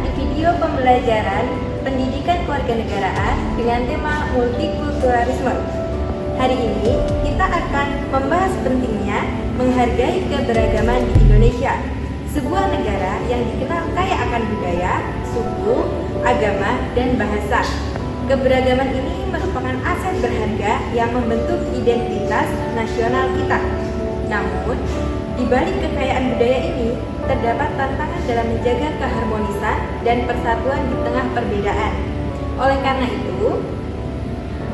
di video pembelajaran pendidikan kewarganegaraan dengan tema multikulturalisme. Hari ini kita akan membahas pentingnya menghargai keberagaman di Indonesia, sebuah negara yang dikenal kaya akan budaya, suku, agama, dan bahasa. Keberagaman ini merupakan aset berharga yang membentuk identitas nasional kita. Namun, di balik kekayaan budaya ini, terdapat tantangan dalam menjaga keharmonisan dan persatuan di tengah perbedaan. Oleh karena itu,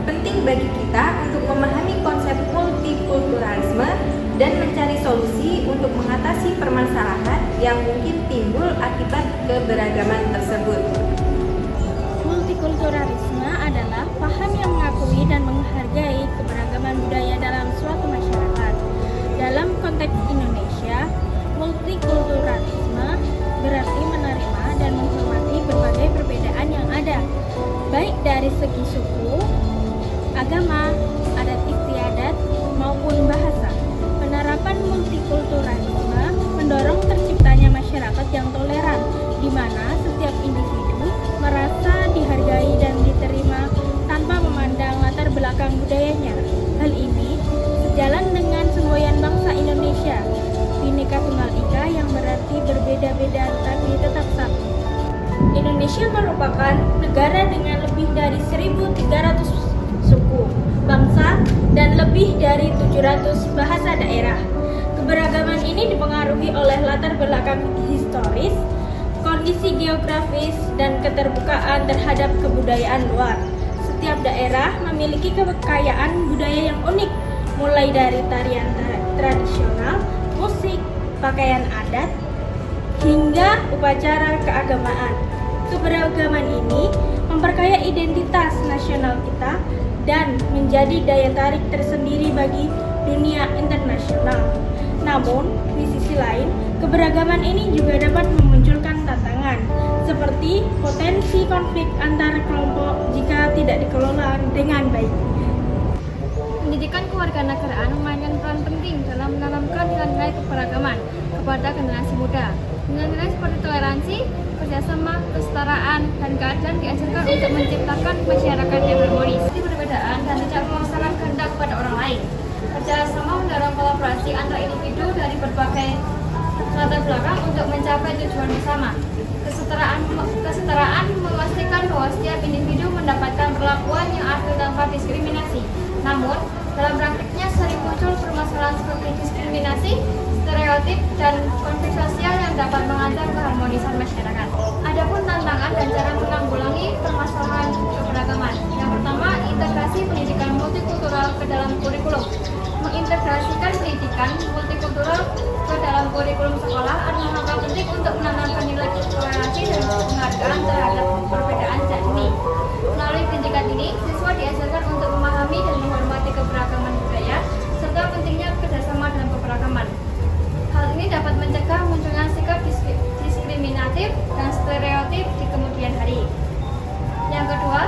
penting bagi kita untuk memahami konsep multikulturalisme dan mencari solusi untuk mengatasi permasalahan yang mungkin timbul akibat keberagaman tersebut. Multikulturalisme adalah paham yang mengakui dan menghargai keberagaman budaya dalam suatu masyarakat. Dalam konteks Indonesia, multikulturalisme berarti menerima dan menghormati berbagai perbedaan yang ada, baik dari segi suku, agama, adat istiadat, maupun bahasa. Penerapan multikulturalisme mendorong terciptanya masyarakat yang toleran, di mana setiap individu merasa dihargai dan diterima tanpa memandang latar belakang budayanya. Hal ini sejalan dengan semboyan bangsa Indonesia, Bhinneka Tunggal Ika, yang berarti berbeda-beda tapi tetap satu. Indonesia merupakan negara dengan lebih dari 1.300 suku, bangsa, dan lebih dari 700 bahasa daerah. Keberagaman ini dipengaruhi oleh latar belakang historis, kondisi geografis, dan keterbukaan terhadap kebudayaan luar. Setiap daerah memiliki kekayaan budaya yang unik, mulai dari tarian tradisional, musik, pakaian adat, hingga upacara keagamaan. Keberagaman ini memperkaya identitas nasional kita dan menjadi daya tarik tersendiri bagi dunia internasional. Namun, di sisi lain, keberagaman ini juga dapat memunculkan tantangan, seperti potensi konflik antar kelompok jika tidak dikelola dengan baik. Pendidikan kewarganegaraan memainkan peran penting dalam menanamkan nilai-nilai keberagaman kepada generasi muda. Nilai-nilai seperti toleransi, kerjasama, kesetaraan, dan keadilan diajarkan untuk menciptakan masyarakat yang harmonis, perbedaan, dan tidak memaksakan kehendak kepada orang lain. Kerjasama mendorong kolaborasi antar individu dari berbagai latar belakang untuk mencapai tujuan bersama. Kesetaraan memastikan bahwa setiap individu mendapatkan perlakuan yang adil tanpa diskriminasi. Namun, dalam praktiknya sering muncul permasalahan seperti diskriminasi, stereotip, dan konflik sosial yang dapat mengancam keharmonisan masyarakat. Adapun tantangan dan cara menanggulangi permasalahan keberagaman. Yang pertama, integrasi pendidikan multikultural ke dalam kurikulum. Mengintegrasikan pendidikan multikultural ke dalam kurikulum sekolah adalah langkah penting untuk menanamkan nilai toleransi dan penghargaan terhadap perbedaan sejak dini. Melalui pendidikan ini, siswa diajarkan untuk memahami dan menghormati keberagaman budaya, serta pentingnya kerjasama dalam keberagaman. Hal ini dapat mencegah munculnya sikap diskriminatif dan stereotip di kemudian hari. Yang kedua,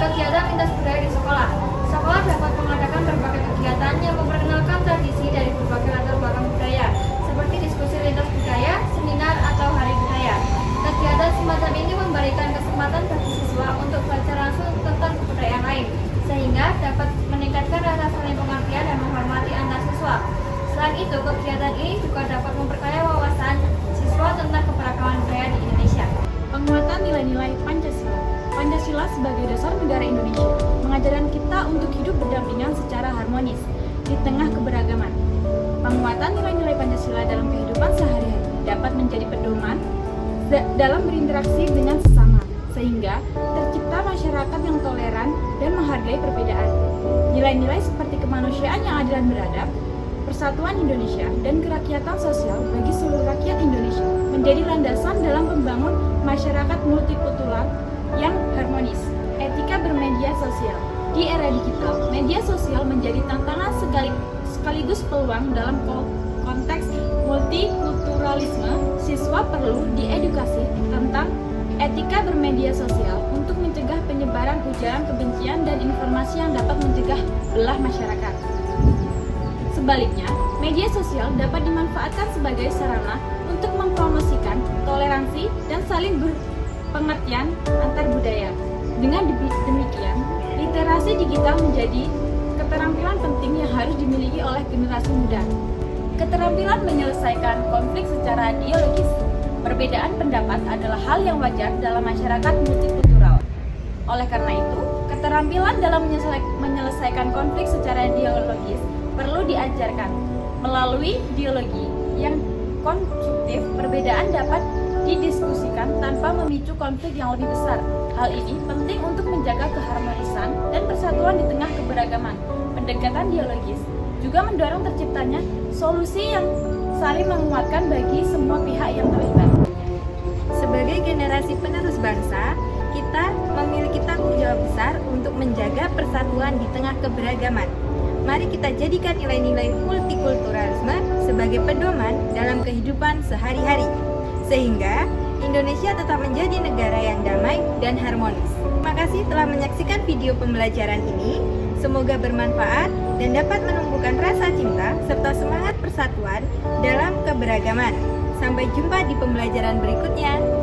kegiatan lintas budaya di sekolah. Sekolah dapat mengadakan berbagai kegiatan yang memperkenalkan tradisi dari berbagai latar belakang budaya, seperti diskusi lintas budaya, seminar, atau hari budaya. Kegiatan semacam ini memberikan kesempatan bagi siswa untuk belajar langsung tentang kebudayaan lain, sehingga dapat meningkatkan rasa saling pengertian dan menghormati antar siswa. Selain itu, kegiatan ini juga dapat memperkaya wawasan siswa tentang keberagaman budaya di Indonesia. Penguatan nilai-nilai Pancasila. Pancasila sebagai dasar negara Indonesia mengajarkan kita untuk hidup berdampingan secara harmonis di tengah keberagaman. Penguatan nilai-nilai Pancasila dalam kehidupan sehari-hari dapat menjadi pedoman dalam berinteraksi dengan sesama, sehingga tercipta masyarakat yang toleran dan menghargai perbedaan. Nilai-nilai seperti kemanusiaan yang adil dan beradab, persatuan Indonesia, dan kerakyatan sosial bagi seluruh rakyat Indonesia menjadi landasan dalam membangun masyarakat multikultural yang harmonis. Etika bermedia sosial. Di era digital, media sosial menjadi tantangan sekaligus peluang dalam konteks multikulturalisme. Siswa perlu diedukasi tentang etika bermedia sosial untuk mencegah penyebaran ujaran kebencian dan informasi yang dapat mencegah belah masyarakat. Sebaliknya, media sosial dapat dimanfaatkan sebagai sarana untuk mempromosikan toleransi dan saling pengertian antar budaya. Dengan demikian, literasi digital menjadi keterampilan penting yang harus dimiliki oleh generasi muda. Keterampilan menyelesaikan konflik secara dialogis. Perbedaan pendapat adalah hal yang wajar dalam masyarakat multikultural. Oleh karena itu, keterampilan dalam menyelesaikan konflik secara dialogis perlu diajarkan. Melalui dialogi yang konstruktif, perbedaan dapat didiskusikan tanpa memicu konflik yang lebih besar. Hal ini penting untuk menjaga keharmonisan dan persatuan di tengah keberagaman. Pendekatan dialogis juga mendorong terciptanya solusi yang saling menguatkan bagi semua pihak yang terlibat. Sebagai generasi penerus bangsa, kita memiliki tanggung jawab besar untuk menjaga persatuan di tengah keberagaman. Mari kita jadikan nilai-nilai multikulturalisme sebagai pedoman dalam kehidupan sehari-hari, sehingga Indonesia tetap menjadi negara yang damai dan harmonis. Terima kasih telah menyaksikan video pembelajaran ini. Semoga bermanfaat dan dapat menumbuhkan rasa cinta serta semangat persatuan dalam keberagaman. Sampai jumpa di pembelajaran berikutnya.